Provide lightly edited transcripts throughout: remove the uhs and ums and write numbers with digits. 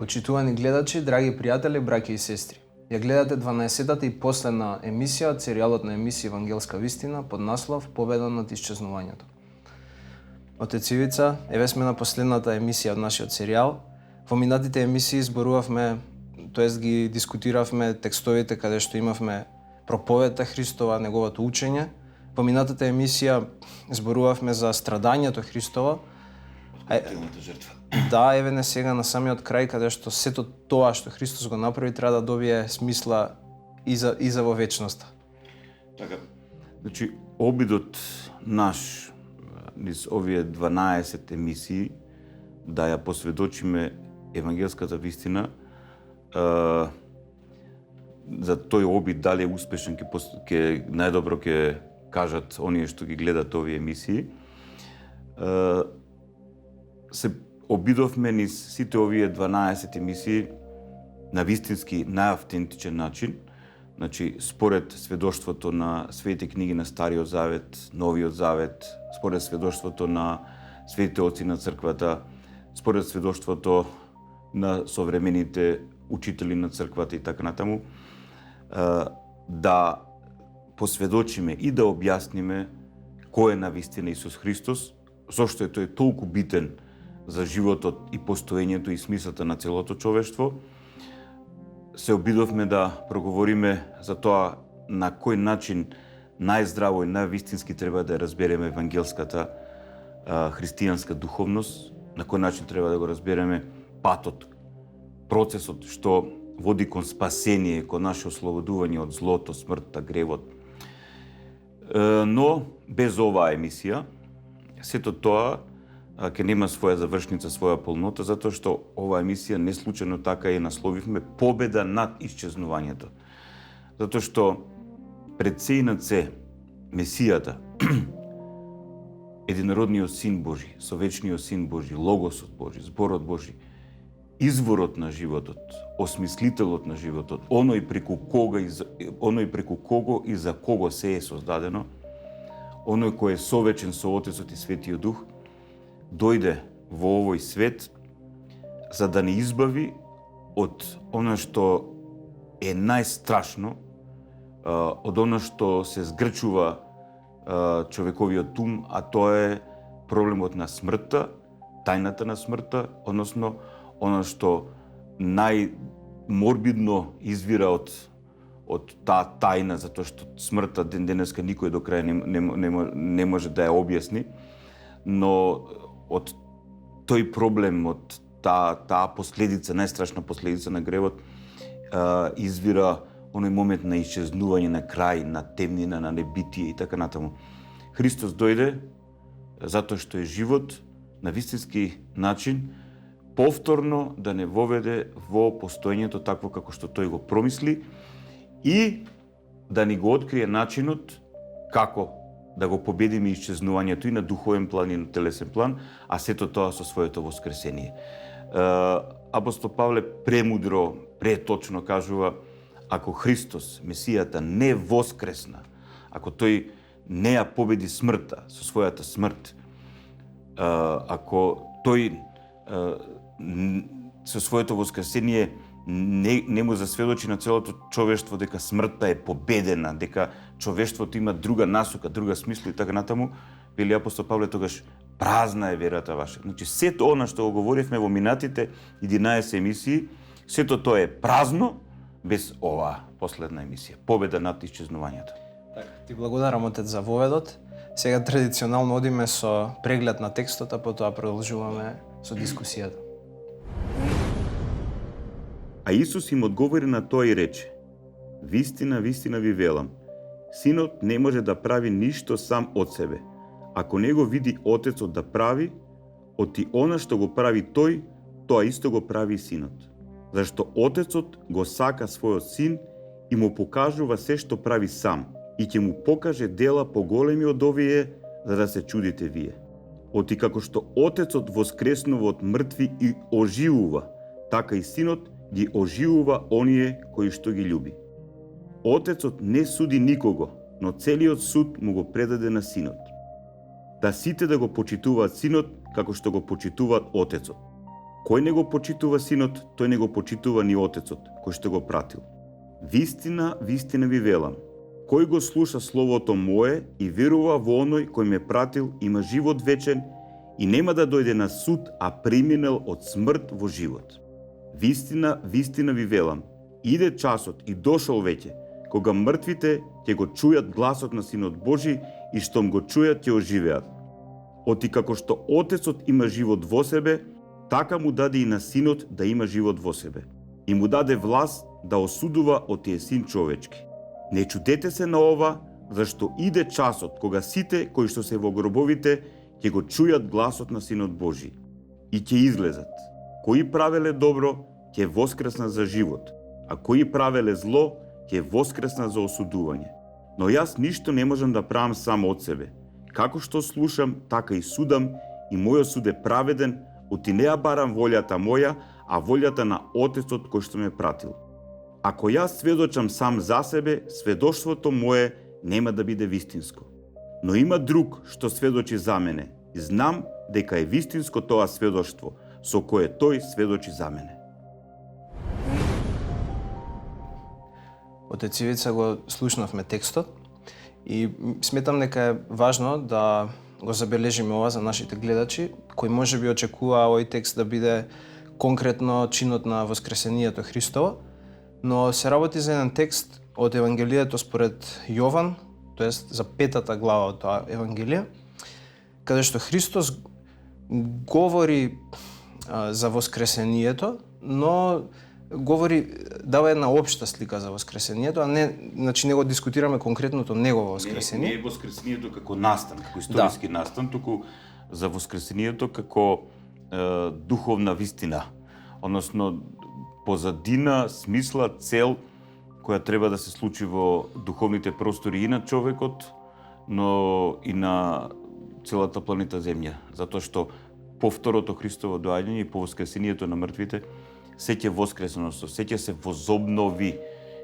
Почитувани гледачи, драги пријатели, браќа и сестри. Ја гледате 12-та и последна емисија од серијалот на емисија Евангелска вистина под наслов Победа над исчезнувањето. Отец Ивица, еве сме на последната емисија од нашиот серијал. Во минатите емисии зборувавме, тоест ги дискутиравме текстовите каде што имавме проповедта Христова, неговото учење. Во минатата емисија зборувавме за страдањето Христово. Откупителната жртва. Да, еве не сега на самиот крај, каде што сето тоа што Христос го направи треба да добие смисла и за во вечноста. Така, значи, обидот наш низ овие 12 емисии да ја посведочиме евангелската вистина, за тој обид дали е успешен ќе најдобро ќе кажат оние што ги гледат овие емисии. Се обидовме низ сите овие 12 емисии на вистински најавтентичен начин, значи според сведоштвото на светите книги на Стариот Завет, Новиот Завет, според сведоштвото на светите оци на црквата, според сведоштвото на современите учители на црквата и така натаму, да посведочиме и да објасниме кој е навистина Исус Христос, зошто е тој толку битен за животот и постоењето и смислата на целото човештво. Се обидовме да проговориме за тоа на кој начин најздраво и највистински треба да разбереме евангелската христијанска духовност, на кој начин треба да го разбереме патот, процесот што води кон спасение, кон наше ослободување од злото, смртта, гревот. Но без оваа емисија, сето тоа ќе нема своја завршница, своја полнота, затоа што оваа емисија не случајно така ја насловивме Победа над исчезнувањето. Затоа што пред се и над се Месијата, единородниот Син Божи, совечниот Син Божи, Логосот Божи, Зборот Божи, изворот на животот, осмислителот на животот, оној преку кого и за кого се е создадено, оној кој е совечен со Отецот и Светиот Дух, дојде во овој свет за да не избави од она што е најстрашно, од она што се згрчува човековиот ум, а тоа е проблемот на смртта, тајната на смртта, односно она што најморбидно извира од таа тајна, затоа што смртта ден денеска никој до крај не може да ја објасни, но од тој проблем, од таа последица, најстрашна последица на гревот, извира оној момент на исчезнување, на крај, на темнина, на небитие и така натаму. Христос дојде затоа што е живот на вистински начин, повторно да не воведе во постоењето такво како што тој го промисли и да ни го открие начинот како да го победиме исчезнувањето и на духовен план и на телесен план, а сето тоа со своето воскресение. Апостол Павле премудро, преточно кажува, ако Христос, Месијата, не воскресна, ако тој не ја победи смртта со својата смрт, ако тој со своето воскресение не му засведочи на целото човештво дека смртта е победена, дека човештвото има друга насока, друга смисла и така натаму, вели апостол Павле, тогаш празна е верата ваша. Значи, сето она што го говоривме во минатите 11 емисии, сето тоа е празно без оваа последна емисија. Победа над исчезнувањето. Така, ти благодарам, отец, за воведот. Сега традиционално одиме со преглед на текстот, а потоа продолжуваме со дискусијата. А Исус им одговори на тоа и рече: Вистина, вистина ви велам, Синот не може да прави ништо сам од себе. Ако не го види Отецот да прави, оти она што го прави тој, тоа исто го прави и Синот. Зашто Отецот го сака својот Син и му покажува се што прави сам, и ќе му покаже дела поголеми од овие, за да се чудите вие. Оти како што Отецот воскреснува од мртви и оживува, така и Синот ги оживува оние кои што ги љуби. Отецот не суди никого, но целиот суд му го предаде на Синот. Да сите да го почитуваат Синот како што го почитуваат Отецот. Кој не го почитува синот, тој не го почитува ни отецот, кој што го пратил. Вистина, вистина ви велам, кој го слуша словото мое и верува во оној кој ме пратил, има живот вечен и нема да дојде на суд, а преминал од смрт во живот. Вистина, вистина ви велам, иде часот и дошол веќе, кога мртвите ќе го чујат гласот на Синот Божи и штом го чујат ќе оживеат. Оти како што Отецот има живот во себе, така му даде и на Синот да има живот во себе. И му даде власт да осудува од тие син човечки. Не чудете се на ова, зашто иде часот кога сите кои што се во гробовите ќе го чујат гласот на Синот Божи и ќе излезат. Кои правеле добро, ќе воскреснат за живот, а кои правеле зло, ќе воскресна за осудување. Но јас ништо не можам да правам само од себе. Како што слушам, така и судам, и мојот суд е праведен, оти не ја барам волјата моја, а волјата на Отецот кој што ме пратил. Ако јас сведочам сам за себе, сведоштвото мое нема да биде вистинско. Но има друг што сведочи за мене, и знам дека е вистинско тоа сведоштво, со кое тој сведочи за мене. Отец Ивица го слушнавме текстот и сметам дека е важно да го забележиме ова за нашите гледачи, кои можеби очекуваа овој текст да биде конкретно чинот на воскресението Христово, но се работи за еден текст од Евангелието според Јован, тоест за 5-та глава од тоа Евангелие, каде што Христос говори за воскресението, но дава една општа слика за воскресението, а не, значи не го дискутираме конкретното негово воскресение. Не е воскресението како настан, како историски настан, туку за воскресението како духовна вистина, односно позадина, смисла, цел која треба да се случи во духовните простори и на човекот, но и на целата планета Земја, затоа што по второто Христово доаѓање и по воскресението на мртвите се ќе воскресено, се ќе се возобнови,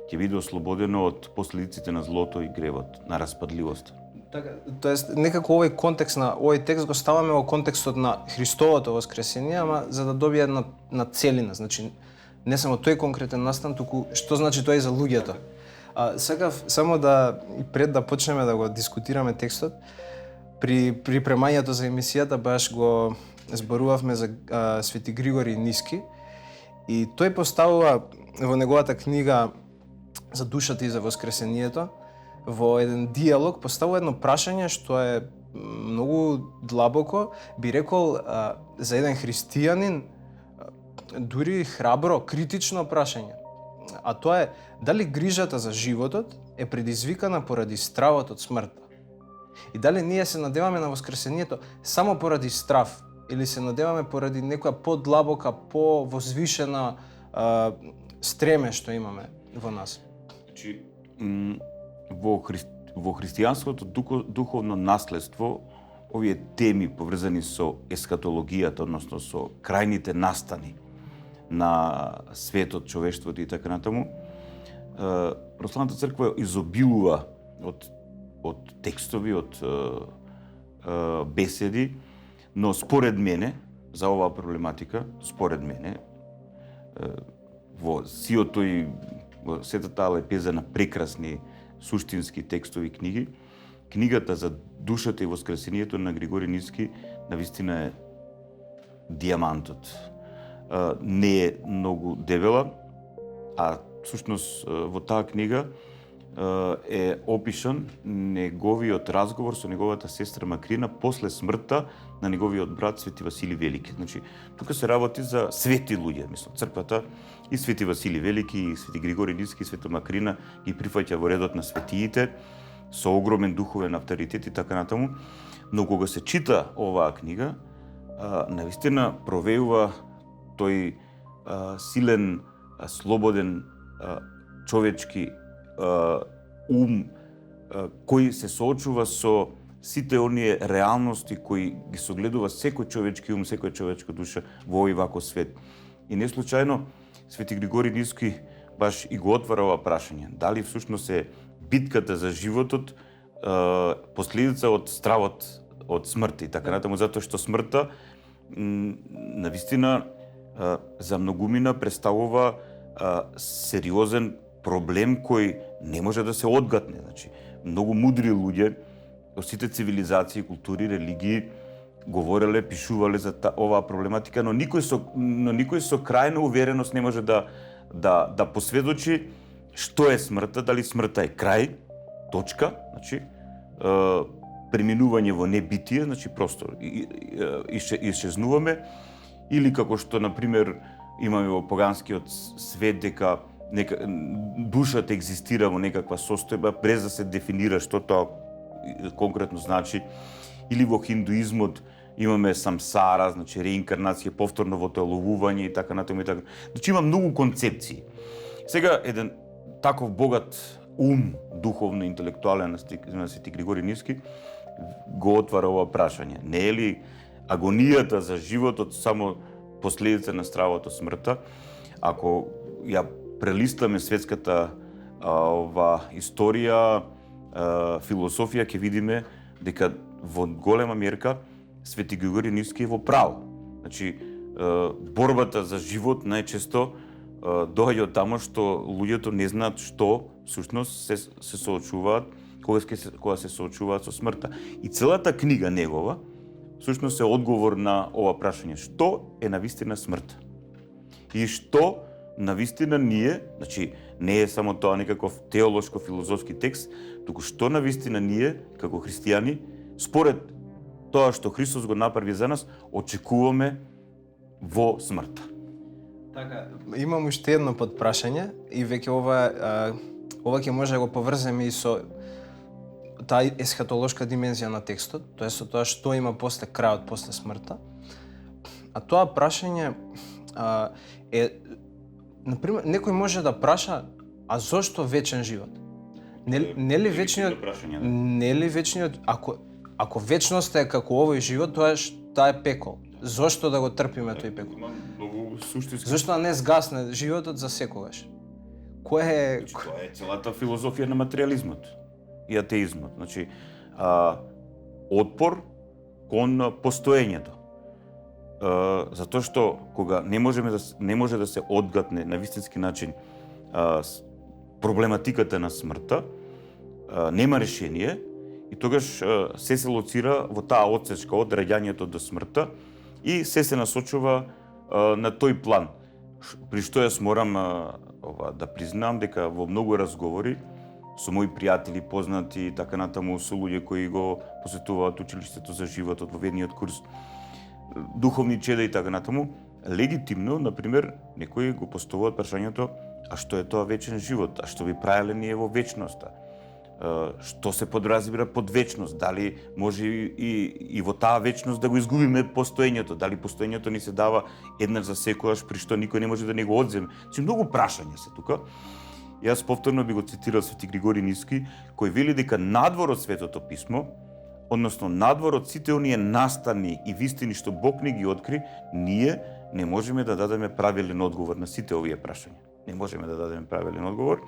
ќе биде ослободено од последиците на злото и гревот, на распадливост. Така, тоест некако овој контекст на овој текст го ставаме во контекстот на Христовото воскресение, ама за да добие на целина, значи не само тој конкретен настан, туку што значи тоа и за луѓето. Сакав само да пред да почнеме да го дискутираме текстот, при припремањето за емисијата баш го зборувавме за Свети Григори Ниски и тој поставува во неговата книга за душата и за воскресението во еден диалог поставува едно прашање што е многу длабоко, би рекол за еден христијанин дури храбро, критично прашање. А тоа е дали грижата за животот е предизвикана поради стравот од смртта. И дали ние се надеваме на воскресението само поради страв или се надеваме поради некоја подлабока, повозвишена стреме што имаме во нас. Значи, во христијанското духовно наследство, овие теми поврзани со ескатологијата, односно со крајните настани на светот, човештвото и така натаму, православната црква изобилува од текстови, од беседи, но според мене, за оваа проблематика, според мене, во сиото и во сета таа лепеза на прекрасни суштински текстови книги, книгата за душата и воскресението на Григори Ниски навистина е диамантот. Не е многу дебела, а всушност во таа книга е опишан неговиот разговор со неговата сестра Макрина после смртта на неговиот брат Свети Васили Велики. Значи, тука се работи за свети луѓе, мислам, црквата и Свети Васили Велики, и Свети Григори Ниски, и Света Макрина ги прифаќа во редот на светиите со огромен духовен авторитет и така натаму. Но кога се чита оваа книга, навистина провеува тој силен, слободен, човечки ум кој се соочува со сите оние реалности кои ги согледува секој човечки ум, секоја човечка душа во овој вако свет. И не случајно Свети Григори Ниски баш и го отвара ова прашање. Дали всушност е битката за животот последица од стравот од смртта и така натаму, затоа што смртта навистина за многумина представува сериозен проблем кој не може да се одгатне. Значи, многу мудри луѓе од сите цивилизации, култури, религии говореле, пишувале за оваа проблематика, но никој со крајна увереност не може да посведочи што е смртта, дали смртта е крај, точка, значи преминување во небитие, значи просто исчезнуваме, или како што на пример имаме во поганскиот свет дека душата екзистира во некаква состојба без да се дефинира што тоа конкретно значи, или во хиндуизмот имаме самсара, значи реинкарнација, повторно воtelовување и така натаму и така. Значи има многу концепции. Сега еден таков богат ум, духовно, интелектуален на Свети Григорий Нивски го отвара ова прашање. Не е ли агонијата за животот само последица на стравот од смртта? Ако ја прелистаме светската историја, философија, ќе видиме дека во голема мерка Свети Григорий Нивски е во право. Значи, борбата за живот најчесто доаѓа од тамо што луѓето не знаат што всушност се соочуваат кога се соочуваат со смртта. И целата книга негова всушност е одговор на ова прашање: што е навистина смртта? И што навистина ние, значи не е само тоа некаков теолошко-филозофски текст, туку што навистина ние како христијани според тоа што Христос го направи за нас, очекуваме во смртта. Така, имам уште едно подпрашање и веќе ова ќе може да го поврземе и со таа есхатолошка димензија на текстот, тоа е со тоа што има после крајот, после смртта. А тоа прашање е, например, некој може да праша: а зошто вечен живот? Нели вечниот, ако вечноста е како овој живот, тоа е пекол. Зошто да го трпиме тој пекол? Зошто да не згасне животот за секогаш? Тоа е целата филозофија на материализмот и атеизмот. Значи, отпор кон постоењето. Затоа што кога не може да се одгатне на вистински начин проблематиката на смртта, нема решение и тогаш се лоцира во таа отсечка од раѓањето до смртта и се насочува на тој план. При што јас морам да признам дека во многу разговори со мои пријатели, познати и така натаму, со луѓе кои го посетуваат училиштето за животот во ведниот курс, духовни чеда и така натаму, легитимно, например, некои го поставуваат прашањето: а што е тоа вечен живот? А што би правеле ние во вечноста? Што се подразбира под вечност? Дали може и во таа вечност да го изгубиме постоењето? Дали постоењето ни се дава еднаш за секогаш, при што никој не може да ни го одземе? Значи, многу прашања се тука. Јас повторно би го цитирал Свети Григорий Нивски, кој вели дека надвор од Светото писмо, односно надвор од сите оние настани и вистини што Бог ни ги откри, ние не можеме да дадеме правилен одговор на сите овие прашања. Не можеме да дадеме правилен одговор.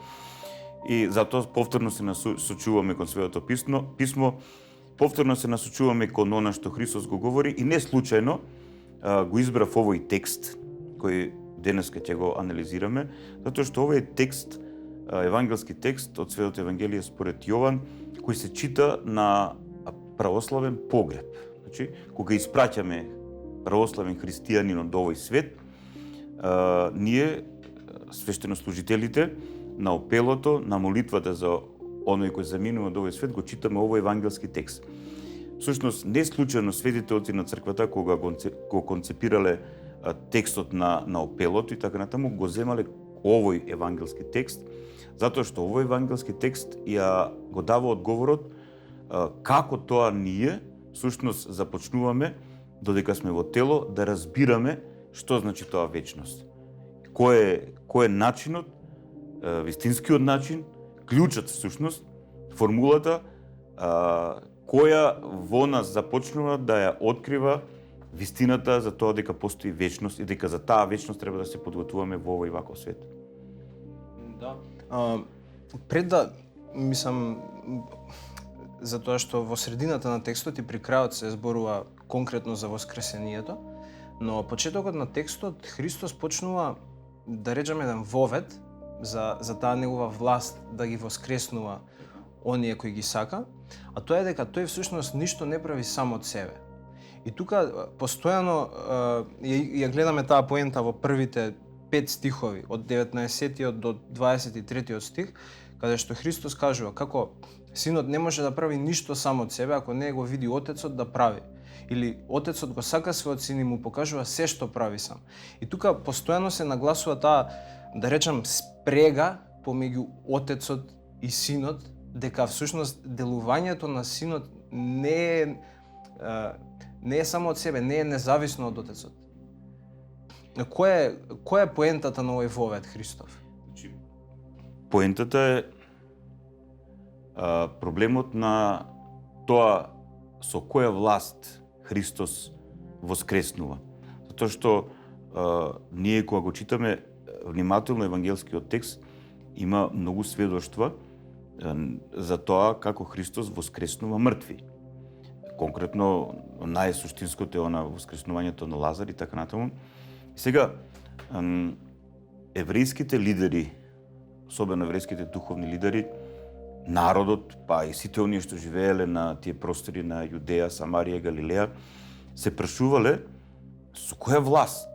И затоа повторно се насочуваме кон Светото писмо, повторно се насочуваме кон она што Христос го говори, и не случајно го избрав овој текст кој денеска ќе го анализираме, затоа што овој текст, евангелски текст од Светото Евангелие според Јован, кој се чита на православен погреб. Значи, кога испраќаме православен христијанин од овој свет, ние, свештенослужителите, на опелото, на молитвата за оној кој заминува од овој свет, го читаме овој евангелски текст. Всушност, не случајно светите отци на црквата, кога го концепирале текстот на опелото и така натаму, го земале овој евангелски текст, затоа што овој евангелски текст ја го дава одговорот како тоа ние всушност започнуваме додека сме во тело да разбираме што значи тоа вечност. Кој е начинот, вистинскиот начин, клучот всушност, формулата која во нас започнува да ја открива вистината за тоа дека постои вечност и дека за таа вечност треба да се подготвуваме во овој ваков свет. Да. Пред да, мислам, затоа што во средината на текстот и при крајот се зборува конкретно за воскресението, Но почетокот на текстот Христос почнува да речеме еден вовед за таа негова власт да ги воскреснува оние кои ги сака, а тоа е дека тој всушност ништо не прави само од себе. И тука постојано ја гледаме таа поента во првите 5 стихови, од 19-тиот до 23-тиот стих, каде што Христос кажува како Синот не може да прави ништо само од себе ако не го види Отецот да прави. Или Отецот го сака својот син и му покажува се што прави сам. И тука постојано се нагласува таа, да речам, спрега помеѓу Отецот и Синот, дека всушност делувањето на Синот не е само од себе, не е независно од Отецот. Која е поентата на овој вовед Христов? Поентата е проблемот на тоа со која власт Христос воскреснува. Затоа што ние кога го читаме внимателно евангелскиот текст, има многу сведоштва за тоа како Христос воскреснува мртви. Конкретно најсуштинското е она воскреснувањето на Лазар и така натаму. Сега еврејските лидери, особено еврејските духовни лидери, народот, па и сите оние што живееле на тие простори на Јудеја, Самарија, Галилеја, се прашувале со која власт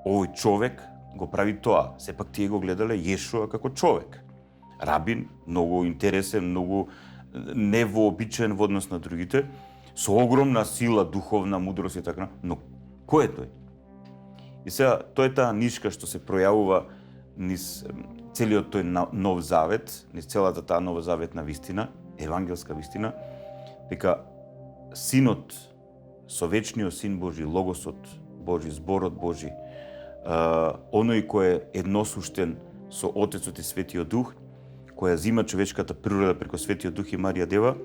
овој човек го прави тоа. Сепак тие го гледале Јешуа како човек. Рабин, многу интересен, многу невообичаен во однос на другите, со огромна сила, духовна мудрост и така, но кој е тој? И сега, тоа е таа нишка што се пројавува низ целиот тој нов завет, низ целата таа новозаветна вистина, евангелска вистина, дека Синот, со вечниот Син Божи, Логосот Божи, Зборот Божи, оној кој е едносуштен со Отецот и Светиот Дух, која зима човечката природа преку Светиот Дух и Марија Дева,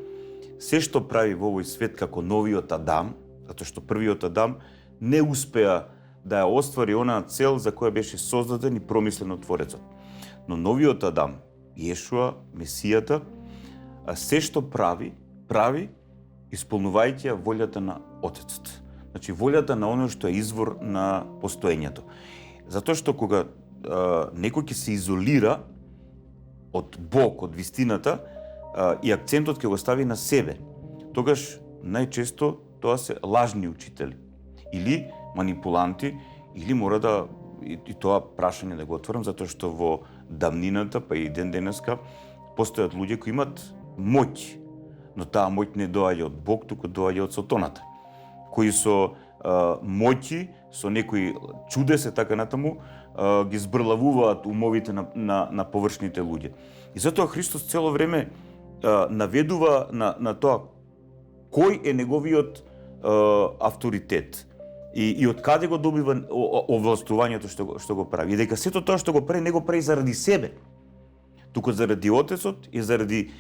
се што прави во овој свет како новиот Адам, затоа што првиот Адам не успеа да ја оствари онаа цел за која беше создаден и промислен од Творецот. Но новиот Адам, Јешуа, Месијата, се што прави исполнувајќи ја волјата на Отецот. Значи волјата на оној што е извор на постоењето. Затоа што кога некој ќе се изолира од Бог, од вистината, и акцентот ќе го стави на себе, тогаш најчесто тоа се лажни учители или манипуланти, или мора да и тоа прашање да го отворам, затоа што во давнината, па и ден денеска, постојат луѓе кои имат моќ, но таа моќ не доаѓа од Бог, туку доаѓа од сатаната, кои со моќи, со некои чудеса така натаму, ги збрлавуваат умовите на површните луѓе. И затоа Христос цело време наведува на тоа кој е неговиот авторитет и од каде го добива овластувањето што го прави. И дека сето тоа што го прави не го прави заради себе, туку заради Отецот и заради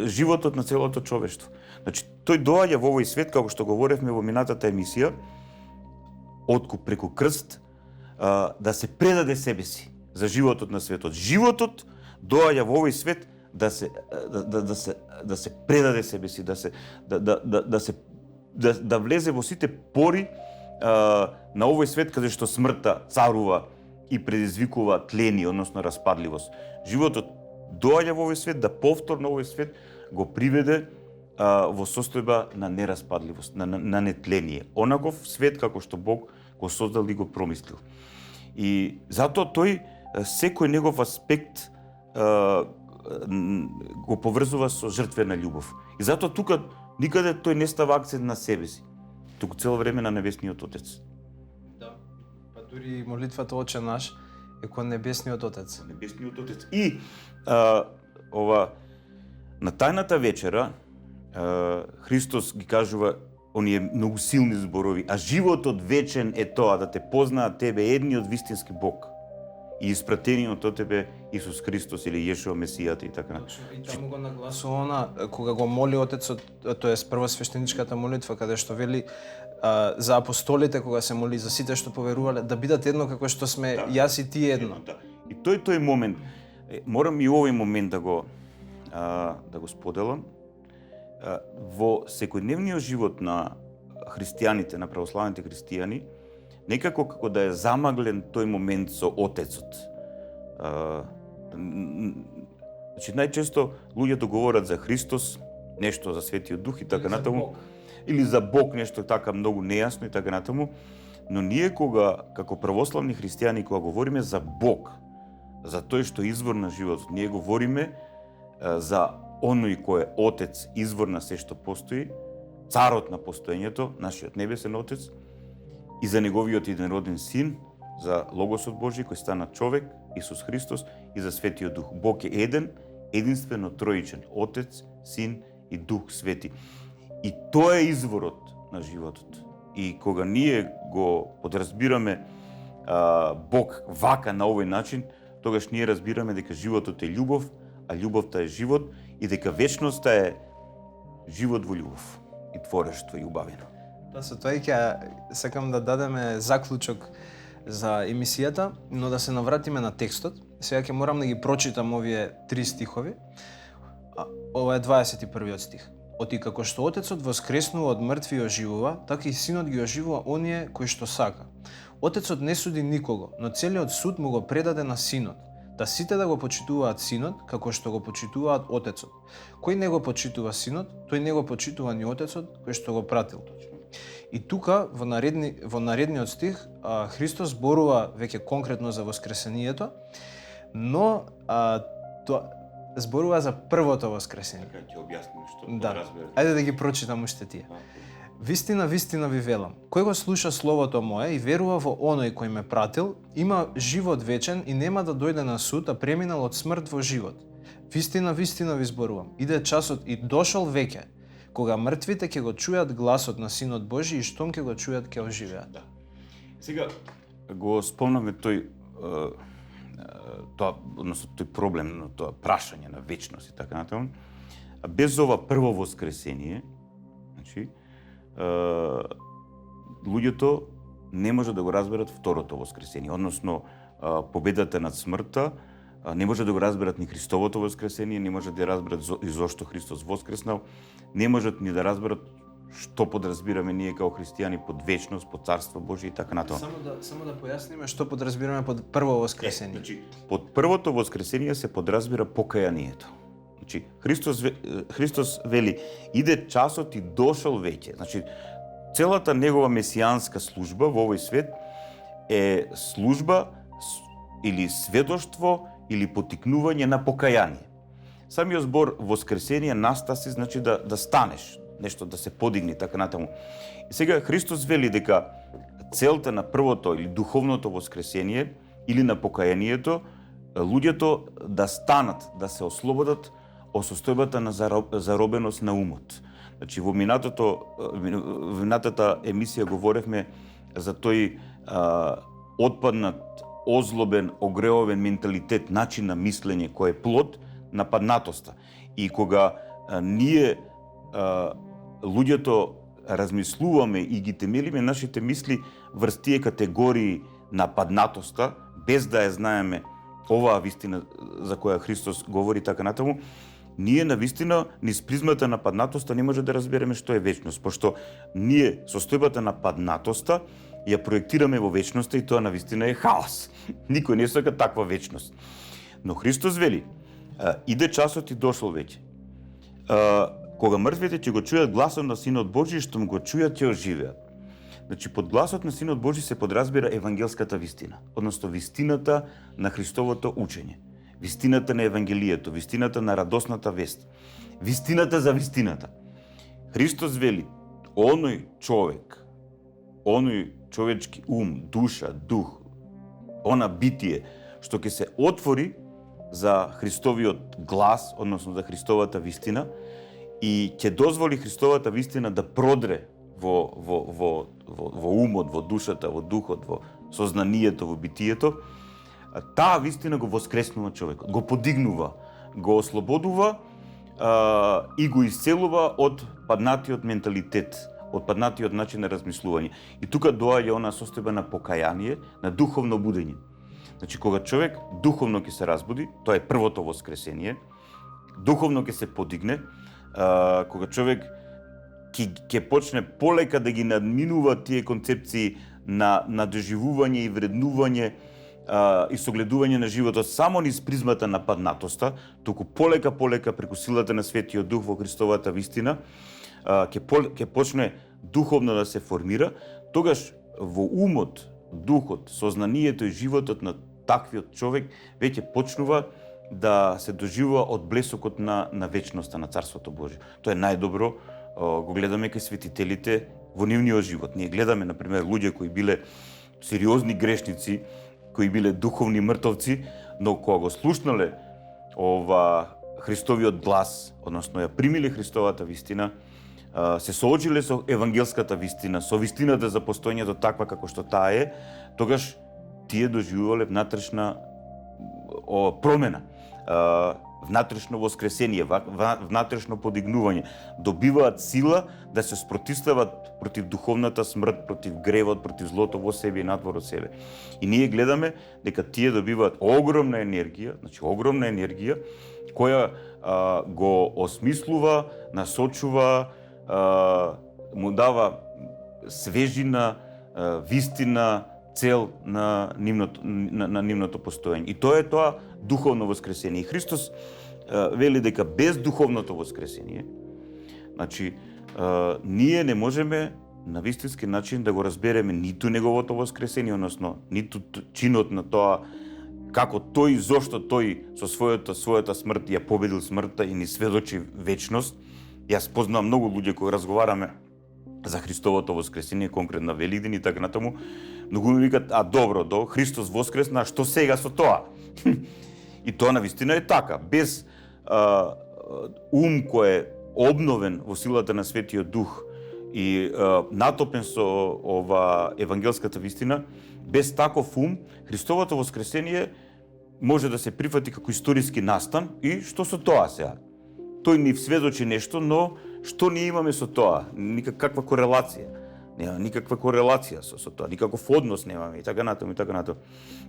животот на целото човештво. Значи, тој доаѓа во овој свет, како што говоревме во минатата емисија, откуп преку крст, да се предаде себе си за животот на светот. Животот доаѓа во овој свет да се предаде себе си, да влезе во сите пори на овој свет каде што смртта царува и предизвикува тлени, односно распадливост. Животот доаѓа во овој свет да повторно овој свет го приведе во состојба на нераспадливост, на нетление. Онаков свет како што Бог го создал и го промислил. И затоа тој секој негов аспект го поврзува со жртвена љубов. И затоа тука никаде тој не става акцент на себе си, туку цело време на небесниот Отец. Да, па дури молитвата Отче наш е кон небесниот Отец. Небесниот Отец. И на тајната вечера Христос ги кажува оние многу силни зборови, а животот вечен е тоа да те познаат тебе едниот вистински Бог и испратениот од тебе Исус Христос или Јешуа Месијата и така. И таму го нагласува она кога го моли Отецот, тоа е првосвештеничката молитва каде што вели за апостолите кога се моли за сите што поверувале да бидат едно како што сме јас и ти едно. Да. И тој момент морам и овој момент да го споделам. Во секојдневниот живот на христијаните, на православните христијани, некако како да е замаглен тој момент со Отецот. Значи, најчесто луѓето говорат за Христос, нешто за Светиот Дух и така натаму, или за Бог нешто така многу нејасно и така натаму, но ние кога, како православни христијани, кога говориме за Бог, за тој што е извор на животот, ние говориме за оној кој е Отец, извор на се што постои, царот на постоењето, нашиот небесен Отец, и за неговиот единороден Син, за Логосот Божи кој стана човек, Исус Христос, и за Светиот Дух. Бог е еден, единствено троичен, Отец, Син и Дух Свети. И тоа е изворот на животот. И кога ние го подразбираме Бог вака на овој начин, тогаш ние разбираме дека животот е љубов, а љубовта е живот и дека вечноста е живот во љубов и творештво и убавено. Да, со тоа ќе сакам да дадеме заклучок за емисијата, но да се навратиме на текстот. Сега ќе морам да ги прочитам овие 3 стихови. Ова е 21 стих. Оти како што Отецот воскреснува од мртви и оживува, така и Синот ги оживува оние кои што сака. Отецот не суди никого, но целиот суд му го предаде на Синот, да сите да го почитуваат Синот како што го почитуваат Отецот. Кој не го почитува Синот, тој не го почитува ни Отецот кој што го пратил. И тука во наредниот стих Христос зборува веќе конкретно за воскресението, но тоа зборува за првото воскресение. Така ќе објасним што Да. Ајде да ги прочитам уште тие. Вистина, вистина ви велам, кој го слуша словото мое и верува во оној кој ме пратил, има живот вечен и нема да дојде на суд, а преминал од смрт во живот. Вистина, вистина ви зборувам, иде часот и дошол веќе, кога мртвите ќе го чујат гласот на Синот Божи и штом ќе го чујат ќе оживеат. Да. Сега го спомнаме тој тоа, односно тој проблем, на тоа прашање на вечност и така натаму. Без ова прво воскресение, значи, луѓето не може да го разберат второто воскресение, односно победата над смртта, не може да го разберат ни Христовото воскресение, не може да разберат и зошто Христос воскреснал, не можат ни да разберат што подразбираме ние како христијани под вечност, под Царство Божие и така натаму. Само да појасниме што подразбираме под прво воскресение. Значи, под првото воскресение се подразбира покајанието. Значи, Христос вели, иде часот и дошол веќе. Значи, целата негова месијанска служба во овој свет е служба или сведоштво или потикнување на покаяние. Самиот збор воскресение настаси значи да станеш, нешто да се подигни така натаму. И сега Христос вели дека целта на првото или духовното воскресение или на покаянието луѓето да станат, да се ослободат од состојбата на заробеност на умот. Значи во минатата емисија говоревме за тој отпаднат, озлобен, огреовен менталитет, начин на мислење кој е плод на паднатоста. И кога ние луѓето размислуваме и ги темелиме нашите мисли врз тие категории на паднатоста, без да ја знаеме оваа вистина за која Христос говори така натаму, ние навистина низ призмата на паднатоста не може да разбереме што е вечност, пошто ние состојбата на паднатоста ја проектираме во вечноста и тоа навистина е хаос. Никој не сака таква вечност. Но Христос вели, иде часот и дошол веќе. Кога мртвите ќе го чујат гласот на Синот Божи, што му го чујат ќе оживеат. Значи, под гласот на Синот Божи се подразбира евангелската вистина, односно вистината на Христовото учење, вистината на Евангелието, вистината на радосната вест, вистината за вистината. Христос вели, оној човек, оној човечки ум, душа, дух, она битие, што ќе се отвори за Христовиот глас, односно за Христовата вистина, и ќе дозволи Христовата вистина да продре во умот, во душата, во духот, во сознанието, во битието, таа вистина го воскреснува човекот, го подигнува, го ослободува и го исцелува од паднатиот менталитет, од паднатиот начин на размислување. И тука доаѓа она состојба на покаяние, на духовно будење. Значи, кога човек духовно ќе се разбуди, тоа е првото воскресение, духовно ќе се подигне, кога човек ќе почне полека да ги надминува тие концепции на доживување и вреднување и согледување на животот само низ призмата на паднатоста, туку полека преку силата на Светиот Дух во Христовата вистина, ќе почне духовно да се формира, тогаш во умот, духот, сознанието и животот на таквиот човек веќе почнува да се доживува од блесокот на вечноста на Царството Божие. Тоа е најдобро, го гледаме кај светителите во нивниот живот. Ние гледаме, например, луѓе кои биле сериозни грешници, кои биле духовни мртовци, но кога го слушнале Христовиот глас, односно ја примиле Христовата вистина, се соочиле со евангелската вистина, со вистината за постоењето таква како што таа е, тогаш тие доживувале внатрешна промена, внатрешно воскресение, внатрешно подигнување, добиваат сила да се спротивстават против духовната смрт, против гревот, против злото во себе и надвор од себе. И ние гледаме дека тие добиваат огромна енергија, која го осмислува, насочува, му дава свежина, вистина, цел на нивното постоење. И тоа е тоа духовно воскресение. И Христос вели дека без духовното воскресение, значи, ние не можеме на вистински начин да го разбереме ниту неговото воскресение, односно ниту чинот на тоа како тој, зошто тој со својата смрт ја победил смртта и ни сведочи вечност. Јас познавам многу луѓе кои разговараме за Христовото воскресение, конкретно Великден и така натаму, многу ми викат, добро, Христос воскресна, што сега со тоа? И тоа навистина е така. Без ум кој е обновен во силата на Светиот Дух и натопен со евангелската вистина, без таков ум, Христовото воскресение може да се прифати како историски настан и што со тоа сега? Тој ни сведочи нешто, но што ние имаме со тоа? Никаква корелација. Нема никаква корелација со тоа, никаков однос немаме и така натаму.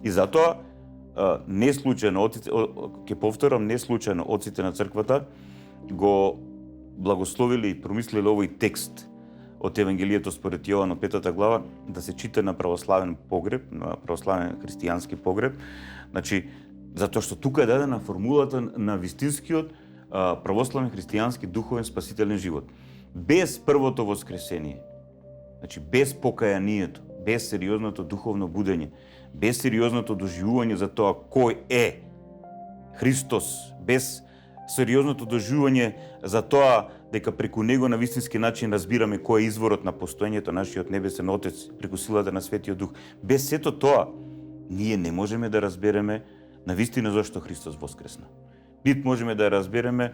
И затоа не случајно, ќе повторам, не случајно отците на црквата го благословили и промислили овој текст од Евангелието според Јован од 5 глава да се чита на православен погреб, на православен христијански погреб. Значи, затоа што тука е дадена формулата на вистинскиот православен христијански духовен спасителен живот. Без првото воскресение, значи без покајанието, без сериозното духовно будење, без сериозното доживување за тоа кој е Христос, без сериозното доживување за тоа дека преку него на вистински начин разбираме кој е изворот на постоењето нашиот небесен Отец преку силата на Светиот Дух. Без сето тоа, ние не можеме да разбереме на вистина зашто Христос воскресна. Нит можеме да разбереме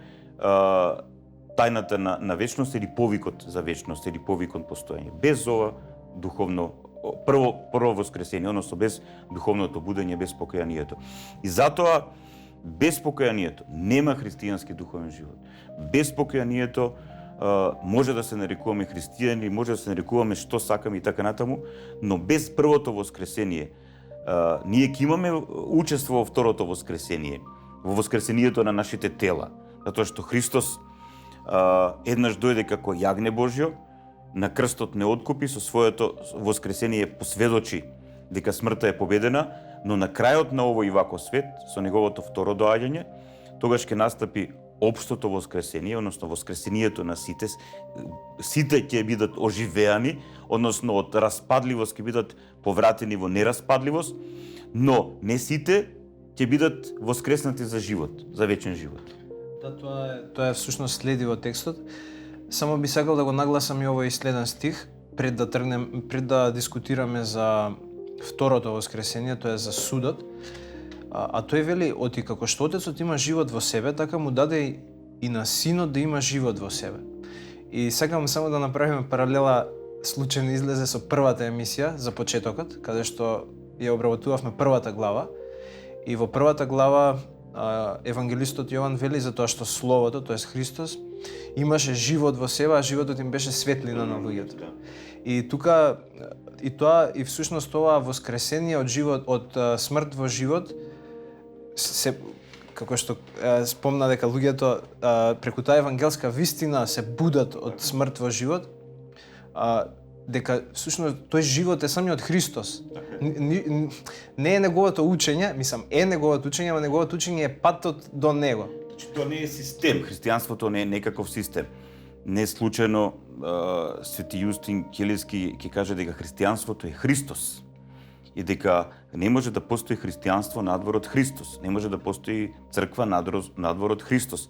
тајната на вечност или повикот за вечност или повикот постоење. Без ова духовно прво воскресение, односно без духовното будење, без покајанието. И затоа без покајанието нема христијански духовен живот. Без покајанието може да се нарекуваме христијани, може да се нарекуваме што сакаме и така натаму, но без првото воскресение ние ќе имаме учество во второто воскресение, во воскресението на нашите тела, затоа што Христос еднаш дојде како јагне Божјо, на крстот не откупи, со своето воскресение посведочи дека смртта е победена, но на крајот на овој вако свет, со неговото второ доаѓање, тогаш ќе настапи општото воскресение, односно воскресението на сите. Сите ќе бидат оживеани, односно од распадливост ќе бидат повратени во нераспадливост, но не сите ќе бидат воскреснати за живот, за вечен живот. Да, тоа е всушност следи во текстот. Само би сакал да го нагласам и овој следен стих пред да дискутираме за второто воскресение, тоа е за судот. А тој вели, оти како што Отецот има живот во себе, така му даде и на Синот да има живот во себе. И сакам само да направиме паралела, случајно излезе со првата емисија за почетокот, каде што ја обработувавме првата глава. И во првата глава евангелистот Јован вели за тоа што Словото, тоест Христос, имаше живот во себе, а животот им беше светлина на луѓето. И тука и всушност ова воскресение од живот, од смрт во живот, се како што спомна дека луѓето преку таа евангелска вистина се будат од смрт во живот, дека всушност тој живот е самиот Христос. Не е неговото учење, мислам, е неговото учење, ама неговото учење е патот до него. Значи, тоа не е систем. Христијанството не е некаков систем. Не случајно Свети Јустин Келиски ќе каже дека христијанството е Христос и дека не може да постои христијанство надвор од Христос, не може да постои црква надвор од Христос,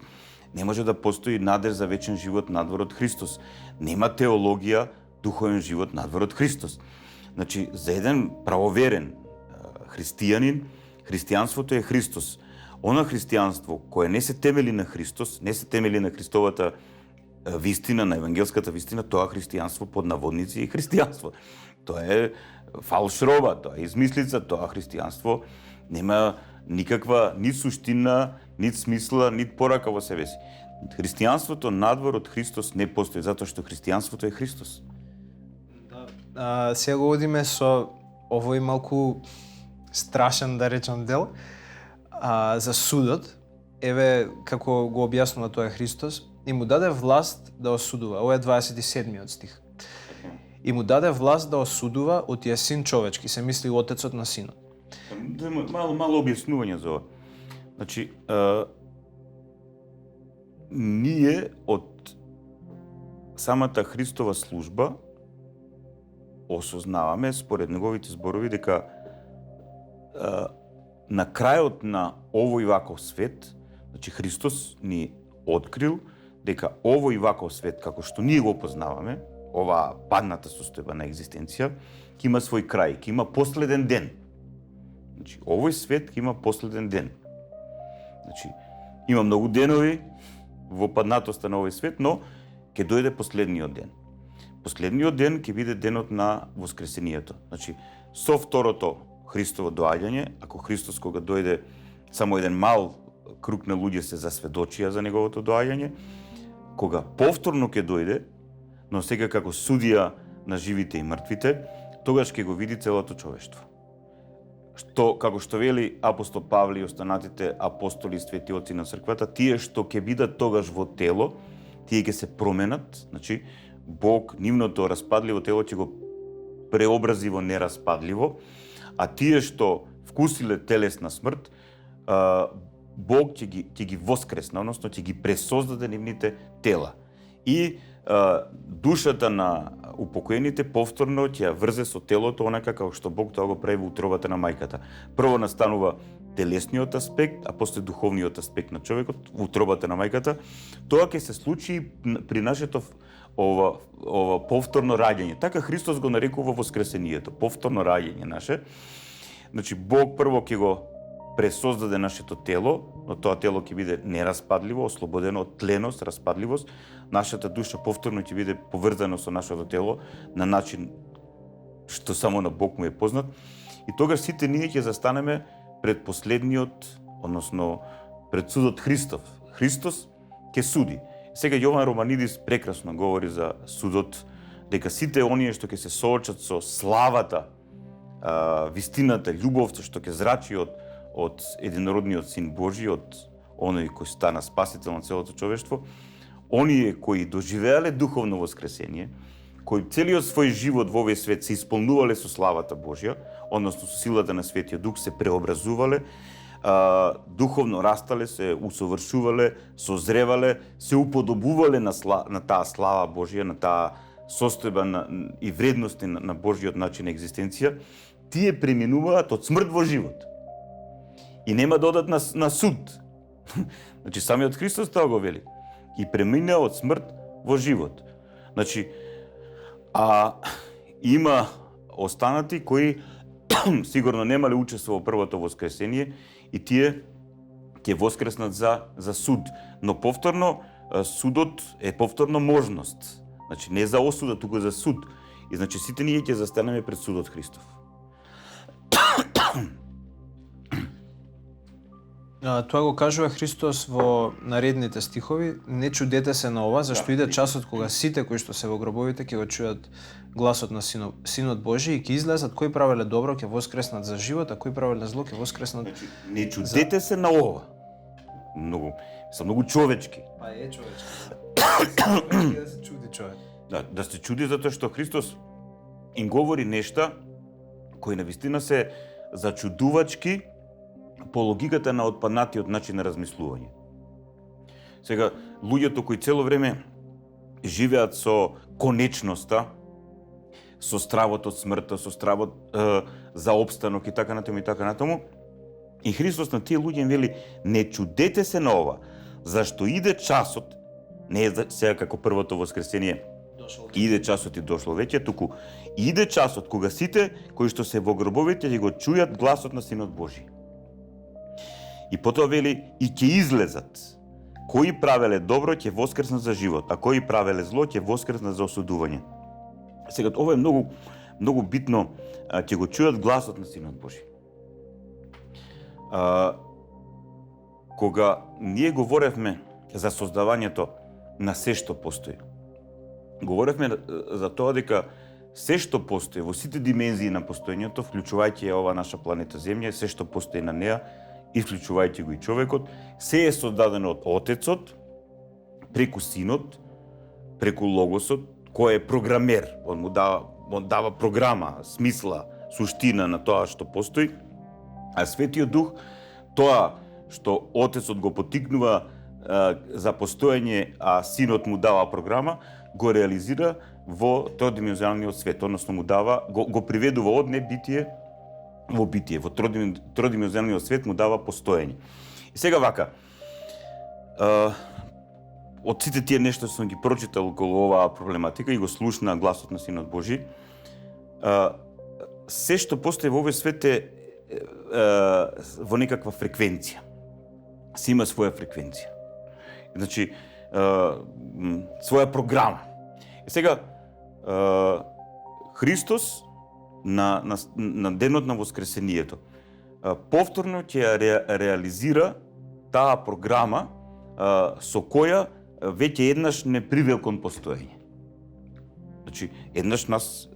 не може да постои надеж за вечен живот надвор од Христос, нема теологија, духовен живот надвор од Христос. Значи, за еден правоверен христијанин, христијанството е Христос. Она христијанство кое не се темели на Христос, не се темели на Христовата вистина, на евангелската вистина, тоа христијанство под наводници е христијанство. Тоа е фалшроба, тоа е измислица, тоа христијанство нема никаква ни суштина, ни смисла, ни порака во себе си. Христијанството надвор од Христос не постои, затоа што христијанството е Христос. Сега го одиме со овој малку страшен, да речам, дел за судот. Еве како го објаснува тоа Христос, и му даде власт да осудува. Ова е 27-миот стих. И му даде власт да осудува од тие син човечки, се мисли отецот на синот. Мало објаснување за ова. Значи, ние од самата Христова служба осознаваме, според неговите зборови, дека на крајот на овој ваков свет, значи Христос ни открил дека овој ваков свет, како што ние го познаваме, оваа падната состојба на екзистенција, ќе има свој крај, ќе има последен ден. Значи, овој свет ќе има последен ден. Значи, има многу денови во паднатоста на овој свет, но ќе дојде последниот ден. Последниот ден ќе биде денот на воскресението. Значи, со второто Христово доаѓање, ако Христос кога дојде, само еден мал круг на луѓе се засведочија за неговото доаѓање, кога повторно ќе дојде, но сега како судија на живите и мртвите, тогаш ќе го види целото човештво. Што, како што вели апостол Павле и останатите апостоли и свети оци на црквата, тие што ќе бидат тогаш во тело, тие ќе се променат, значи Бог нивното распадливо тело ќе го преобрази во нераспадливо, а тие што вкусиле телесна смрт, Бог ќе ги воскресна, односно ќе ги пресоздаде нивните тела. И душата на упокоените повторно ќе ја врзе со телото, онака како што Бог тоа го прави во утробата на мајката. Прво настанува телесниот аспект, а после духовниот аспект на човекот во утробата на мајката. Тоа ќе се случи при нашето ова повторно раѓање. Така Христос го нарекува воскресението, повторно раѓање наше. Значи Бог прво ќе го пресоздаде нашето тело, но тоа тело ќе биде нераспадливо, ослободено од тленост, распадливост. Нашата душа повторно ќе биде поврзана со нашето тело на начин што само на Бог му е познат. И тогаш сите ние ќе застанеме пред последниот, односно пред судот Христов. Христос ќе суди. Сега Јован Романидис прекрасно говори за судот, дека сите оние што ќе се соочат со славата, вистината, љубовта што ќе зрачи од единородниот Син Божи, од оној кој стана спасител на целото човештво, оние кои доживеале духовно воскресение, кои целиот свој живот во овој свет се исполнувале со славата Божја, односно со силата на Светиот Дух, се преобразувале, духовно растале, се усовршувале, созревале, се уподобувале на таа слава Божја, на таа состојба и вредности на Божјиот начин на екзистенција, тие преминуваат од смрт во живот. И нема да одат на суд. Значи, самиот Христос тоа го вели. И премина од смрт во живот. Значи, има останати кои сигурно немале учество во првото воскресение и тие ќе воскреснат за суд. Но повторно, судот е повторно можност. Значи, не за осуда, туку за суд. И значи, сите ние ќе застанеме пред судот Христов. Тоа го кажува Христос во наредните стихови. Не чудете се на ова, зашто иде часот кога сите кои што се во гробовите ќе го чујат гласот на Синот Божи и ќе излезат кои правеле добро ќе воскреснат за живот, а кои правеле зло ќе воскреснат. Значи, не чудете се на ова. Многу човечки. Па е човечки. Да се чуди човек. Да се чуди затоа што Христос им говори нешта кои навистина се зачудувачки по логиката на отпаднатиот начин на размислување. Сега, луѓето кои цело време живеат со конечноста, со стравот од смртта, со стравот за обстанок и така натаму, и Христос на тие луѓе им вели: не чудете се на ова, зашто иде часот, не е сега како првото воскресение, иде часот и дошло веќе, туку иде часот кога сите кои што се во гробовите ќе го чујат гласот на Синот Божи. И потоа вели: и ќе излезат. Кои правеле добро ќе воскреснат за живот, а кои правеле зло ќе воскреснат за осудување. Сега, ова е многу битно, ќе го чујат гласот на Синот Божи. Кога ние говоревме за создавањето на се што постои, говоревме за тоа дека се што постои во сите димензии на постоењето, вклучувајќи ова наша планета Земја, се што постои на неа и вклучувајќи го и човекот, се е создадено од Отецот, преку Синот, преку Логосот, кој е програмер. Он дава програма, смисла, суштина на тоа што постои, а Светиот Дух, тоа што Отецот го потикнува за постоење, а Синот му дава програма, го реализира во тродимenzionалниот свет, односно му дава, го приведува од небитие во битие, во тродимenzionалниот свет му дава постоење. И сега вака, од сите тие нешта што сум ги прочитал околу оваа проблематика и го слушна гласот на Синот Божи, се што постои во овој свет е во некаква фреквенција. Си има своја фреквенција. Значи, своја програма. И сега, Христос на денот на Воскресението повторно ќе ја реализира таа програма со која веќе еднаш не привел кон постоење. Значи, еднаш нас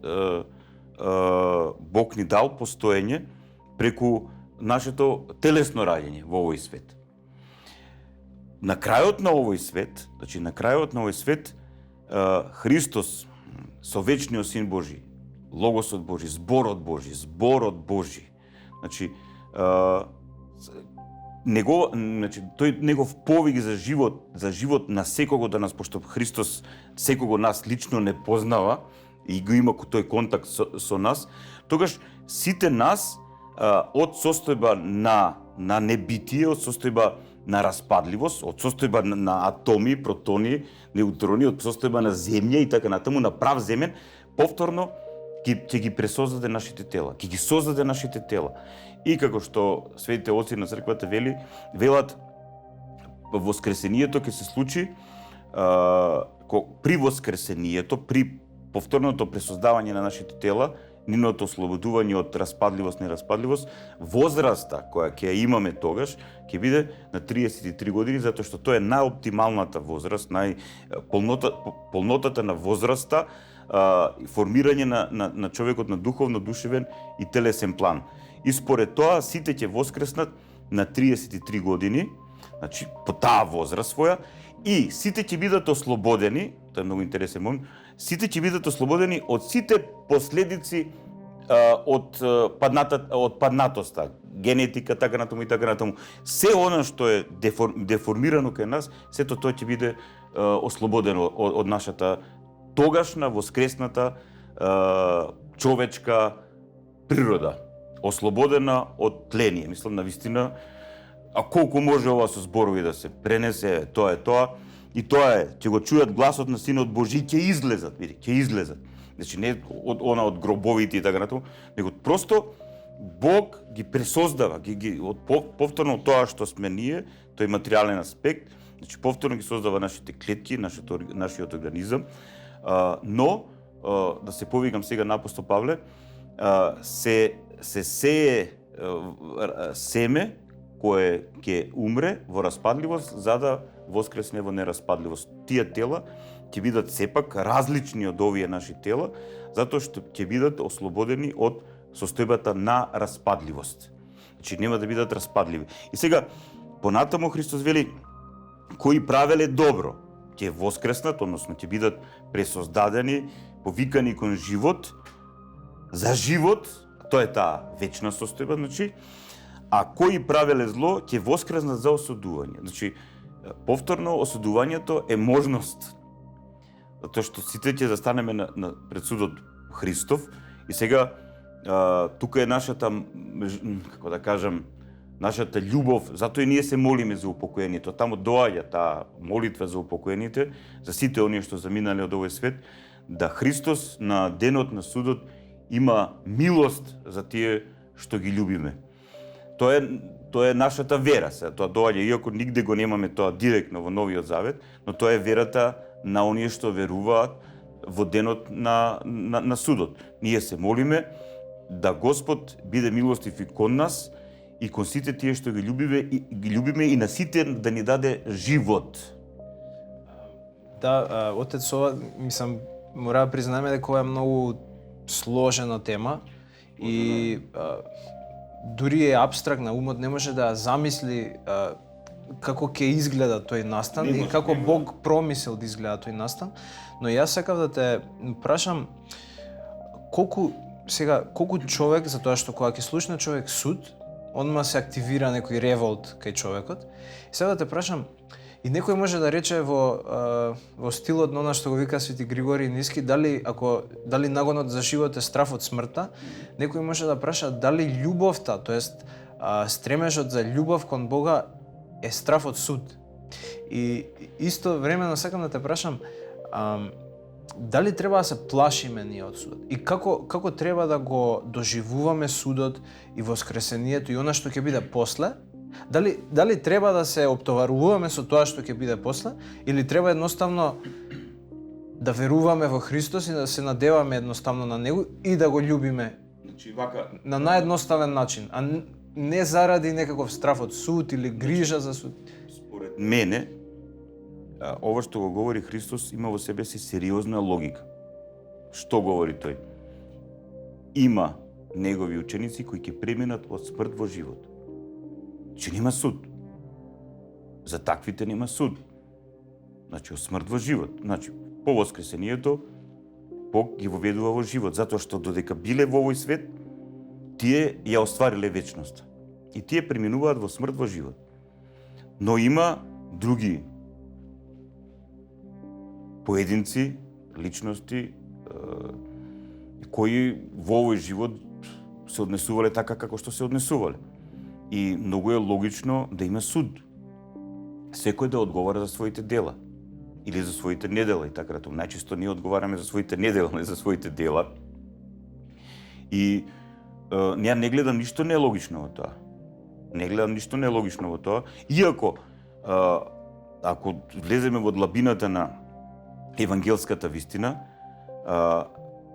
Бог ни дал постоење преку нашето телесно раѓање во овој свет. На крајот на овој свет, Христос со вечниот Син Божи, Логосот Божи, Зборот Божи, значи, тој негов повик за живот на секого да нас, пошто Христос секого нас лично не познава и го има тој контакт со нас, тогаш сите нас од состојба на небитие, од состојба на распадливост, од состојба на атоми, протони, неутрони, од состојба на земја и така натаму, на прав земен, повторно ќе ги пресоздаде нашите тела, ќе ги создаде нашите тела. И како што светите оци на црквата велат, воскресението ќе се случи при воскресението, при повторното пресоздавање на нашите тела, нивното ослободување од распадливост, нераспадливост, возраста која ќе ја имаме тогаш, ќе биде на 33 години, затоа што тоа е најоптималната возраст, полнотата на возраста, формирање на човекот на духовно, душевен и телесен план. И според тоа, сите ќе воскреснат на 33 години, значи по таа возраст своја, и сите ќе бидат ослободени, тоа е многу интересен момент, сите ќе бидат ослободени од сите последици од паднатоста, генетика, така натаму и така натаму. Се она што е деформирано кај нас, сето тоа ќе биде ослободено од нашата тогашна воскресната човечка природа, ослободена од тление. Мислам, навистина, а колку може ова со зборови да се пренесе, тоа е тоа. И тоа е, ќе го чујат гласот на Синот Божи, ќе излезат. Значи, не од гробовите и така натаму, него просто Бог ги пресоздава, повторно тоа што сме ние, тој материјален аспект, значи повторно ги создава нашите клетки, нашиот организам, но, да се повикам сега на апостол Павле, се сее семе кое ќе умре во распадливост, за да воскресне во нераспадливост. Тие тела ќе бидат сепак различни од овие наши тела, затоа што ќе бидат ослободени од состојбата на распадливост. Значи нема да бидат распадливи. И сега, понатаму Христос вели, кои правеле добро, ќе воскреснат, односно ќе бидат пресоздадени, повикани кон живот, за живот, тоа е таа вечна состојба, значи, а кои правеле зло ќе воскреснат за осудување. Значи, повторно осудувањето е можност. Затоа што сите ќе застанеме пред судот Христов и сега тука е нашата, како да кажам, нашата љубов, затоа и ние се молиме за упокоените. Таму доаѓа таа молитва за упокоените, за сите оние што заминале од овој свет, да Христос на денот на судот има милост за тие што ги љубиме. Тоа е нашата вера, тоа доаѓа, иако нигде го немаме тоа директно во Новиот Завет, но тоа е верата на оние што веруваат во денот на судот. Ние се молиме да Господ биде милостив и кон нас и кон сите тие што ги љубиме и на сите да ни даде живот. Да, отец, ова, мислам, мора да признаеме дека ова е многу сложена тема и дури е абстрактна, умот не може да замисли како ќе изгледа тој настан и како Бог промисел да изгледа тој настан, но јас сакав да те прашам колку човек, затоа што кога ќе слушне човек суд, одма се активира некој револт кај човекот. И сега да те прашам, и некој може да рече во стилот на она што го вика Свети Григорий Ниски, дали нагонот за живот е страф од смртта, некој може да праша дали љубовта, тоест стремежот за љубов кон Бога е страф од суд. И исто времено сакам да те прашам, дали треба да се плашиме ние од судот? И како треба да го доживуваме судот и воскресението и она што ќе биде после? Дали треба да се оптоваруваме со тоа што ќе биде после, или треба едноставно да веруваме во Христос и да се надеваме едноставно на Него и да го љубиме, Значи, вака, на наједноставен начин, а не заради некаков страф од суд или грижа за суд? според мене, ова што го говори Христос има во себе си сериозна логика. Што говори тој? Има негови ученици кои ќе преминат од смрт во живот. Че нема суд. За таквите нема суд. Значи, од смрт во живот. Значи, по воскресението, Бог ги воведува во живот, затоа што додека биле во овој свет, тие ја оствариле вечноста. И тие преминуваат во смрт во живот. Но има други поединци, личности, кои во овој живот се однесувале така како што се однесувале. И многу е логично да има суд. Секој да одговара за своите дела или за своите недела и така натаму. Најчесто ние одговараме за своите недела, не за своите дела. И ја не гледам ништо нелогично во тоа. Не гледам ништо нелогично во тоа. Иако, ако влеземе во длабината на евангелската вистина,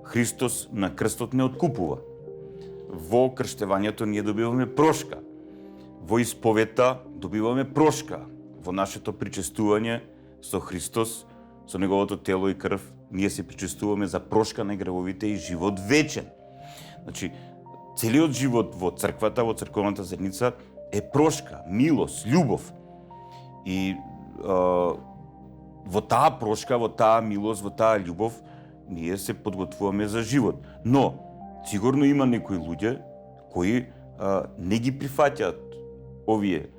Христос на крстот не откупува. Во крштевањето ние добиваме прошка. Во исповета добиваме прошка. Во нашето причестување со Христос, со неговото тело и крв, ние се причестуваме за прошка на гревовите и живот вечен. Значи, целиот живот во црквата, во црковната заедница е прошка, милост, љубов. И во таа прошка, во таа милост, во таа љубов, ние се подготвуваме за живот. Но, сигурно има некои луѓе кои не ги прифаќаат овие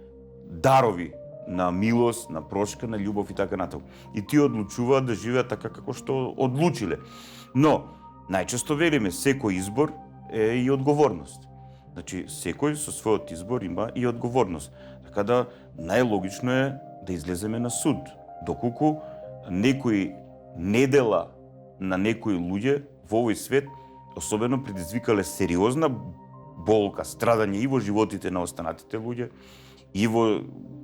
дарови на милост, на прошка, на љубов и така натаму. И тие одлучуваат да живеат така како што одлучиле. Но, најчесто велиме, секој избор е и одговорност. Значи, секој со својот избор има и одговорност. Така да, најлогично е да излеземе на суд, доколку некои недела на некои луѓе во овој свет особено предизвикале сериозна болка, страдање и во животите на останатите луѓе, и во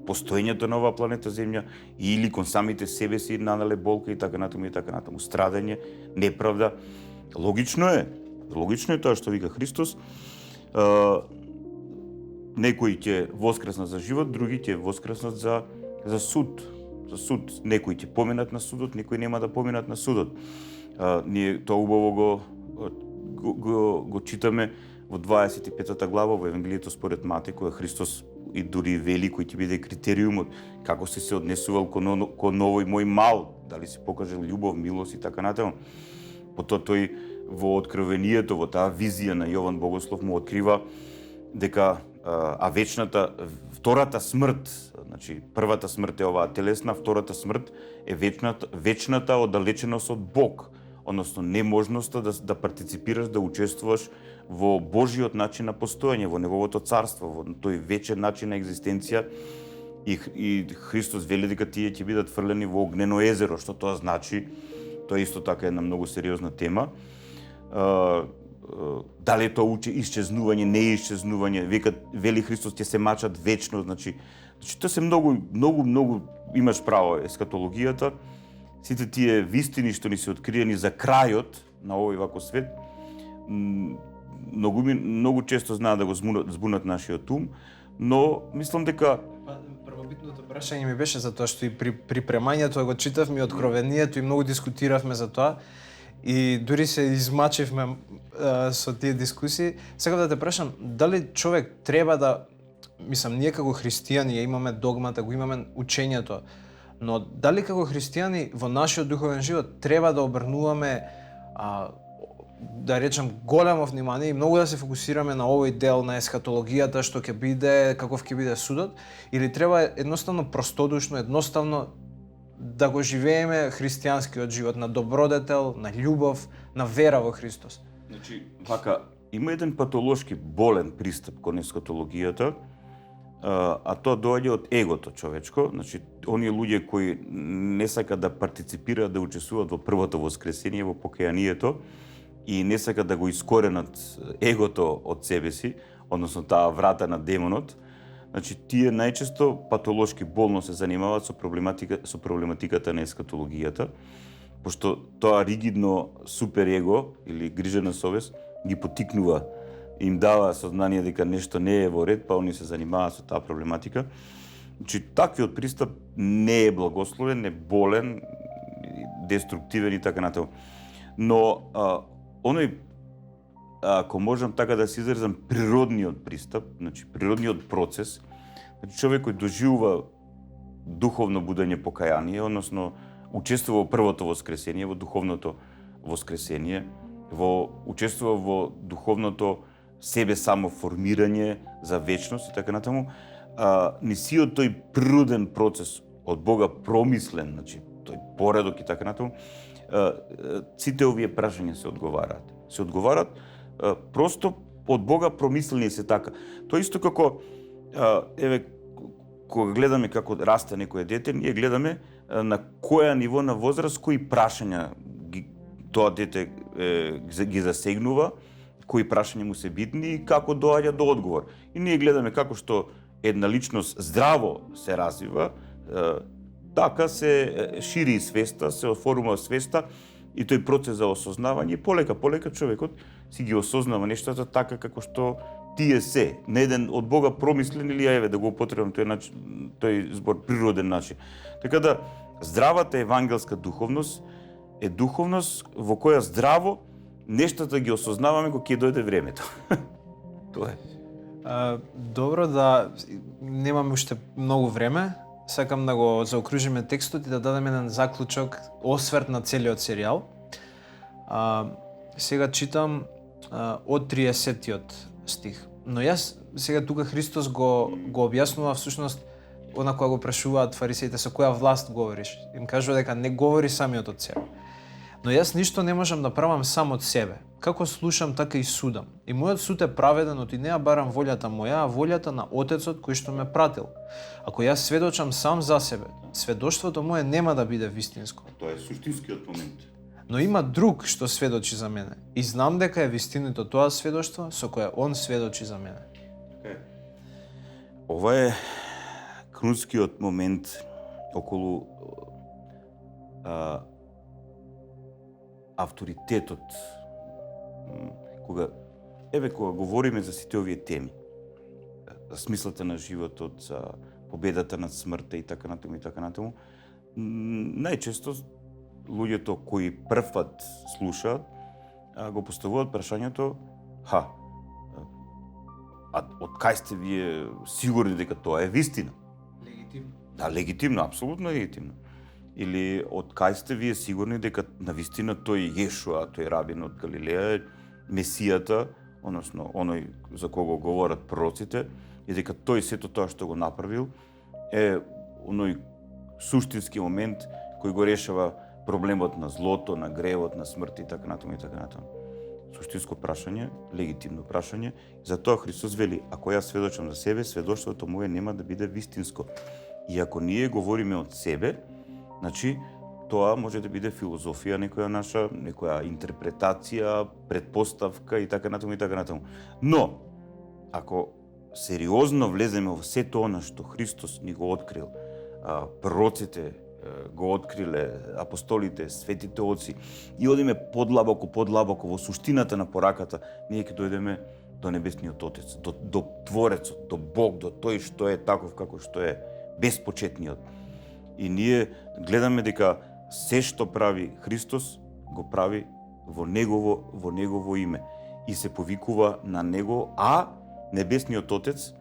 постоењето на оваа планета Земја, или кон самите себе си нанале болка и така натаму, страдање, неправда. Логично е тоа што вика Христос. Некои ќе воскреснат за живот, други ќе воскреснат за суд. За суд. Некои ќе поминат на судот, некои нема да поминат на судот. Ние тоа убаво го читаме во 25-та глава во Евангелието според Матеј, кога Христос и дури вели кој ќе биде критериумот како си се однесувал кон овој мој мал, дали си покажал љубов, милост и така натаму. Потоа тој во откровението, во таа визија на Јован Богослов му открива дека втората смрт, значи првата смрт е оваа телесна, втората смрт е вечната оддалеченост од Бог, односно неможноста да партиципираш, да учествуваш во Божиот начин на постоење, во неговото царство, во тој вечен начин на екзистенција. И Христос вели дека тие ќе бидат фрлени во огнено езеро, што тоа значи, тоа е исто така една многу сериозна тема. Дали е тоа исчезнување, не исчезнување, вели Христос ќе се мачат вечно, значи тоа се многу имаш право ескатологијата. Сите тие вистини што ни се откриени за крајот на овој вако свет, многу често знаат да го збунат нашиот ум, но мислам дека првобитното прашање ми беше за тоа што и при припремањето го читавме откровението и многу дискутиравме за тоа и дури се измачивме со тие дискусии. Сакам да те прашам, дали човек треба да, мислам, ние како христијани ја имаме догмата, го имаме учењето, но дали како христијани во нашиот духовен живот треба да обрнуваме да речем големо внимание и многу да се фокусираме на овој дел на ескатологијата, што ќе биде, каков ќе биде судот, или треба едноставно простодушно, едноставно да го живееме христијанскиот живот на добродетел, на љубов, на вера во Христос? Значи, вака, има еден патолошки болен пристап кон ескатологијата, а тоа доаѓа од егото човечко. Значи, оние луѓе кои не сакаат да партиципираат, да учествуваат во првото воскресение, во покајанието, и не сакаат да го искоренат егото од себе си, односно таа врата на демонот, значи тие најчесто патолошки болно се занимаваат со проблематиката на ескатологијата, пошто тоа ригидно суперего или грижена совест ги потикнува, им дава сознание дека нешто не е во ред, па они се занимаваат со таа проблематика. Значи таквиот пристап не е благословен, е болен, деструктивен и така натаму. Но оној, ако можам така да се изразам, природниот пристап, значи природниот процес, значи човек кој доживува духовно будење покаяние, односно учествува во првото воскресение, во духовното воскресение, учествува во духовното себе само формирање за вечност и така натаму, ни сиот тој природен процес од Бога промислен, значи тој поредок и така натаму, сите овие прашања се одговараат. Се одговараат просто од Бога промислени се така. Тоа исто како кога гледаме како расте некое дете, ние гледаме на која ниво на возраст, кои прашања тоа дете ги засегнува, кои прашања му се битни и како доаѓа до одговор. И ние гледаме како што една личност здраво се развива, така се шири свеста, се оформува свеста и тој процес за осознавање, полека човекот си ги осознава нештата така како што тие се, на еден од Бога промислен или да го употребам тој збор природен начин. Така да здравата евангелска духовност е духовност во која здраво нештата ги осознаваме кога ќе дојде времето. Тоа е. Добро, да немаме уште многу време. Сакам да го заокружиме текстот и да дадеме еден заклучок, осврт на целиот серијал. Сега читам од 30-тиот стих. Но јас сега тука Христос го објаснува всушност она кога го прашуваат фарисеите со која власт говориш. Им кажува дека не говори самиот од себе. Но јас ништо не можам да правам сам од себе. Како слушам, така и судам. И мојот суд е праведен, оти не ја барам волјата моја, а волјата на Отецот кој што ме пратил. Ако јас сведочам сам за себе, сведоштвото мое нема да биде вистинско. Тоа е суштинскиот момент. Но има друг што сведочи за мене. И знам дека е вистинито тоа сведоштво со кое он сведочи за мене. Ова е клучкиот момент околу авторитетот, кога говориме за сите овие теми, за смислата на животот, за победата над смртта и така натаму, најчесто луѓето кои прв пат слушаат го поставуваат прашањето: од кај сте вие сигурни дека тоа е вистина? Легитимно. Да, легитимно, апсолутно легитимно. Или од кај сте вие сигурни дека навистина тој Јешуа, тој рабин од Галилеја е Месијата, односно оној за кого говорат пророците, и дека тој сето тоа што го направил е оној суштински момент кој го решава проблемот на злото, на гревот, на смрт и така натаму и така натаму. Суштинско прашање, легитимно прашање, затоа Христос вели: ако јас сведочам за себе, сведоштвото мое нема да биде вистинско. И ако ние говориме од себе, значи тоа може да биде филозофија некоја наша, некоја интерпретација, предпоставка и така натаму и така натаму. Но ако сериозно влеземе во сето она што Христос ни го открил, пророците го откриле, апостолите, светите оци, и одиме подлабоко во суштината на пораката, ние ќе дојдеме до Небесниот Отец, до Творецот, до Бог, до тој што е таков како што е, безпочетниот. И ние гледаме дека се што прави Христос, го прави во негово име и се повикува на него, а Небесниот Отец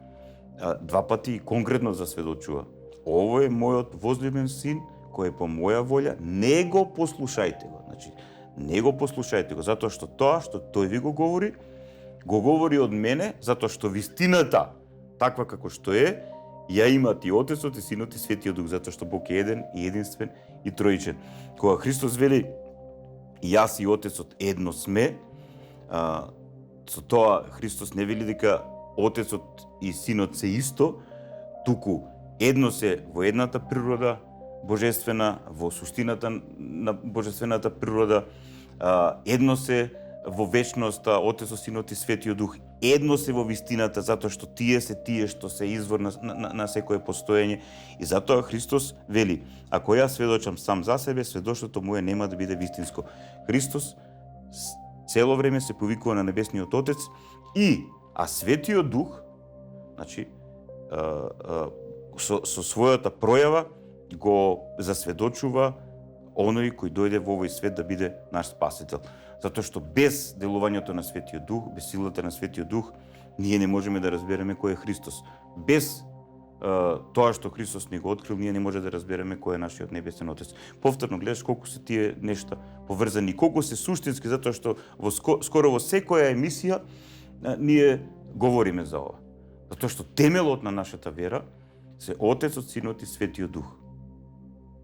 два пати конкретно засведочува: ово е мојот возлюбен син, кој е по моја волја, не го послушајте го. Значи, не го послушајте го, затоа што тоа што тој ви го говори од мене, затоа што вистината, таква како што е, ја имат и Отецот, и Синот, и Светиот Дух, затоа што Бог е еден и единствен и троичен. Кога Христос вели: јас и Отецот едно сме, со тоа Христос не вели дека Отецот и Синот се исто, туку едно се во едната природа божествена, во суштината на божествената природа, едно се во вечноста, Отецот, Синот и Светиот Дух, едно се во вистината, затоа што тие се тие што се извор на секое постоење. И затоа Христос вели: ако јас сведочам сам за себе, сведоштвото мое нема да биде вистинско. Христос цело време се повикува на Небесниот Отец, а Светиот Дух, значи, со својата пројава го засведочува оној кој дојде во овој свет да биде наш Спасител. Затоа што без делувањето на Светиот Дух, без силата на Светиот Дух, ние не можеме да разбереме кој е Христос. Без тоа што Христос ни го открил, ние не може да разбереме кој е нашиот Небесен Отец. Повторно гледаш колку се тие нешта поврзани, колку се суштински, затоа што скоро во секоја емисија ние говориме за ова. Затоа што темелот на нашата вера се Отецот, Синот и Светиот Дух.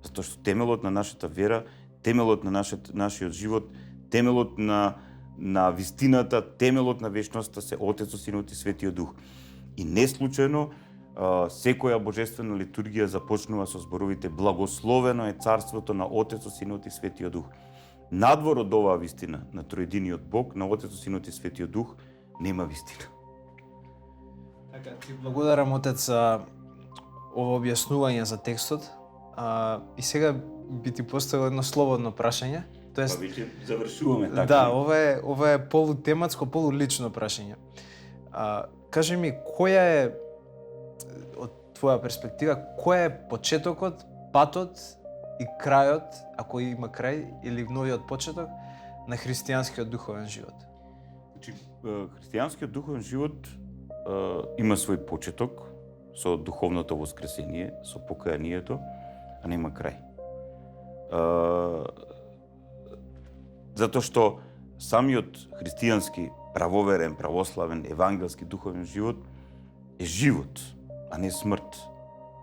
Затоа што темелот на нашата вера, темелот на нашиот живот, темелот на вистината, темелот на вечноста се Отецот, Синот и Светиот Дух. И не случајно секоја божествена литургија започнува со зборовите: благословено е царството на Отецот, Синот и Светиот Дух. Надвор од оваа вистина на троединиот Бог, на Отецот, Синот и Светиот Дух, нема вистина. Така, ти благодарам, Отец, за ово објаснување за текстот. И сега би ти поставил едно слободно прашање. Тоест, веќе завршуваме така. Да, ова е полутематско, полулично прашање. Кажи ми, која е, од твоја перспектива, кој е почетокот, патот и крајот, ако има крај, или новиот почеток, на христијанскиот духовен живот? Значи, христијанскиот духовен живот има свој почеток со духовното воскресение, со покаянието, а нема крај. Затоа што самиот христијански, правоверен, православен, евангелски духовен живот е живот, а не смрт.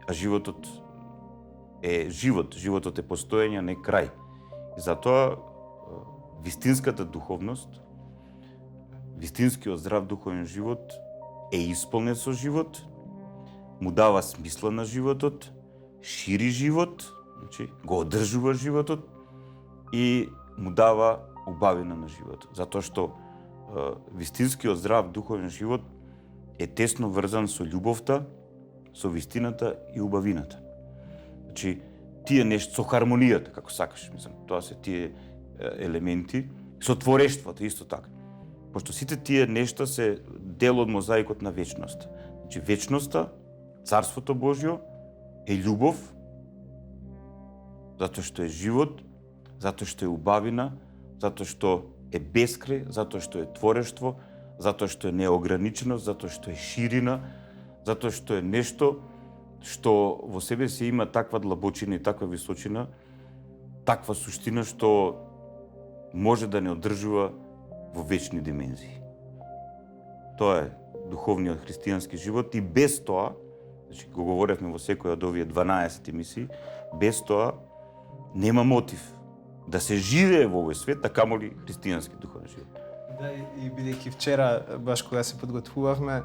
А животот е живот, животот е постоење, а не крај. И затоа вистинската духовност, вистинскиот здрав духовен живот е исполнет со живот, му дава смисла на животот, шири живот, значи го одржува животот и му дава убавина на животот. Затоа што вистинскиот здрав духовен живот е тесно врзан со љубовта, со вистината и убавината. Значи, тие нешто со хармонијата, како сакаш, мислам, тоа се тие елементи, со творештвото исто така. Пошто сите тие нешта се дел од мозаикот на вечноста. Значи, вечноста, Царството Божјо е љубов, затоа што е живот, затоа што е убавина, затоа што е бескрај, затоа што е творештво, затоа што е неограничено, затоа што е ширина, затоа што е нешто што во себе си има таква длабочина и таква височина, таква суштина што може да не одржува во вечни димензии. Тоа е духовниот христијански живот и без тоа, значи го говоревме во секоја од овие 12 емисии, без тоа нема мотив да се живее во овој свет, а камоли христијански духовен живот. Да, и бидејќи вчера, баш кога се подготвувавме,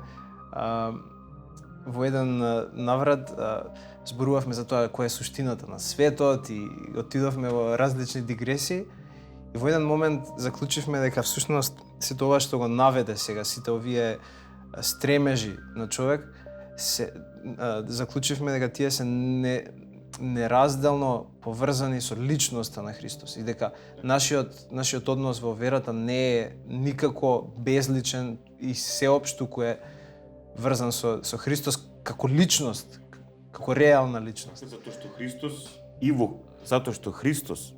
во еден наврат зборувавме за тоа која е суштината на светот и отидовме во различни дигресии. И во еден момент заклучивме дека всушност се тоа што го наведе сега сите овие стремежи на човек, заклучивме дека тие се неразделно поврзани со личноста на Христос и дека нашиот однос во верата не е никако безличен и сеопшто кој е врзан со Христос како личност, како реална личност. Затоа што Христос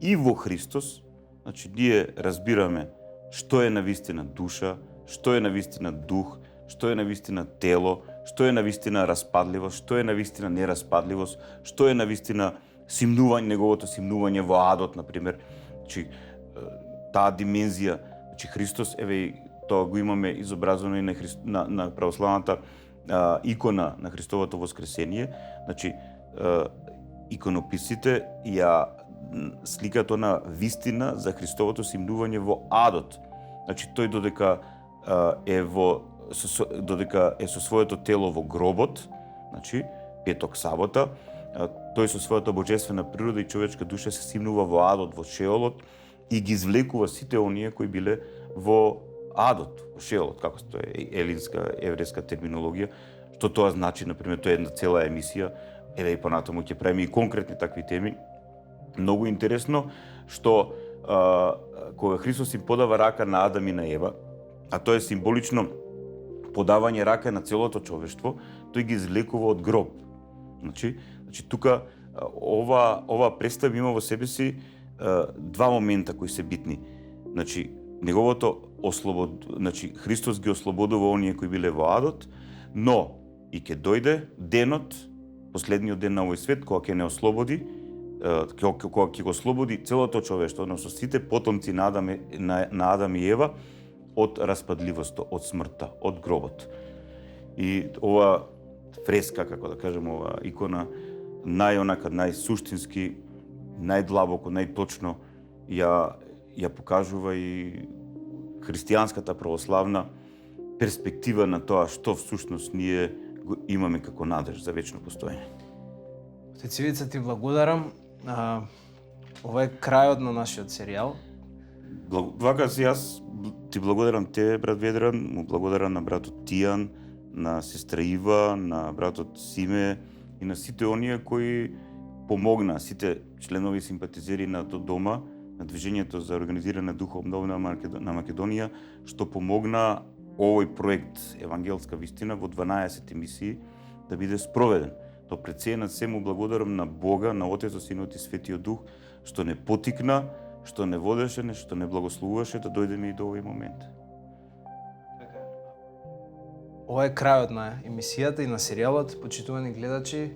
и во Христос, значи ние разбираме што е навистина душа, што е навистина дух, што е навистина тело, што е навистина распадливост, што е навистина нераспадливост, што е навистина симнување, неговото симнување во адот, например. Значи, таа димензија, значи Христос, еве тоа го имаме изобразено и на православната икона на Христовото воскресение. Значи, иконописците ја сликато на вистина за Христовото симнување во адот. Значи, тој додека е со своето тело во гробот, значи, петок сабота, тој со својата божествена природа и човечка душа се симнува во адот, во шеолот и ги извлекува сите оние кои биле во адот, во шеолот, како тоа е елинска, еврејска терминологија, што тоа значи, например, тоа е една цела емисија, еве и понатаму ќе правиме и конкретни такви теми. Многу интересно што кога Христос им подава рака на Адам и на Ева, а тоа е символично подавање рака на целото човештво, тој ги извлекува од гроб. Значи тука ова представа има во себе си два момента кои се битни. Значи значи Христос ги ослободува оние кои биле во адот, но и ќе дојде денот, последниот ден на овој свет, кога ќе не ослободи, кога ќе го ослободи целото човештво, односно сите потомци на Адам и Ева од распадливоста, од смртта, од гробот. И ова фреска, како да кажем, ова икона, најсуштински, најдлабоко, најточно ја покажува и христијанската православна перспектива на тоа што всушност ние имаме како надеж за вечно постоење. Отец Ивица, ти благодарам. Ова е крајот на нашиот серијал. Вака си јас ти благодарам те, брат Ведран, му благодарам на братот Тијан, на сестра Ива, на братот Симе и на сите оние кои помогна, сите членови и симпатизери на дома, на движењето за организирана духовна обнова на Македонија, што помогна овој проект Евангелска вистина во 12 емисии да биде спроведен. То пред се над се му благодарам на Бога, на Отецот, Синот и Светиот Дух, што не потикна, што не водеше, што не благословуваше да дојдеме и до овој момент. Ова е крајот на емисијата и на серијалот, почитувани гледачи.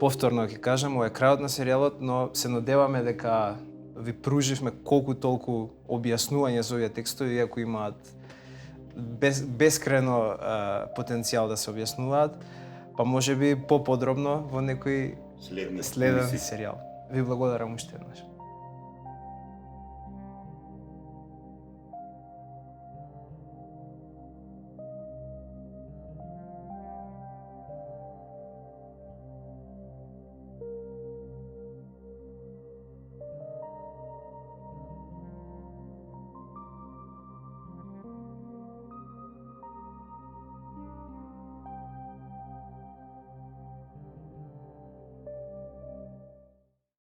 Повторно ќе кажам, ова е крајот на серијалот, но се надеваме дека ви пруживме колку толку објаснување за овие текстови, иако имаат бескрајно потенцијал да се објаснуваат, па можеби поподробно во некој следен серијал. Ви благодарам уште еднаш.